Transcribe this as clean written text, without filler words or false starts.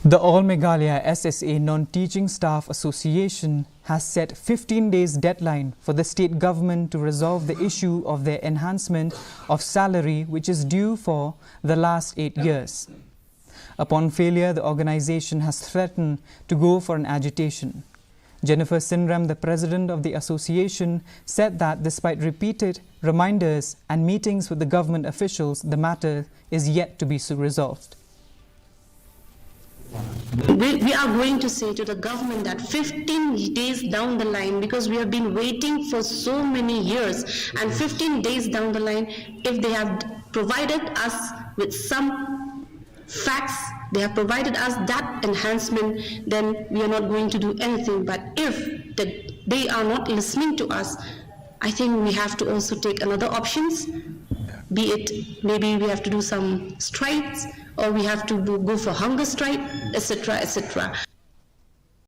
The All Meghalaya SSA Non-Teaching Staff Association has set 15 days deadline for the state government to resolve the issue of their enhancement of salary which is due for the last 8 years. Upon failure, the organization has threatened to go for an agitation. Jennifer Sinram, the president of the association, said that despite repeated reminders and meetings with the government officials, the matter is yet to be resolved. We are going to say to the government that 15 days down the line, because we have been waiting for so many years, and 15 days down the line, if they have provided us with some facts, they have provided us that enhancement, then we are not going to do anything. But if they are not listening to us, I think we have to also take another options, be it maybe we have to do some strikes, or we have to go for hunger strike, etc., etc.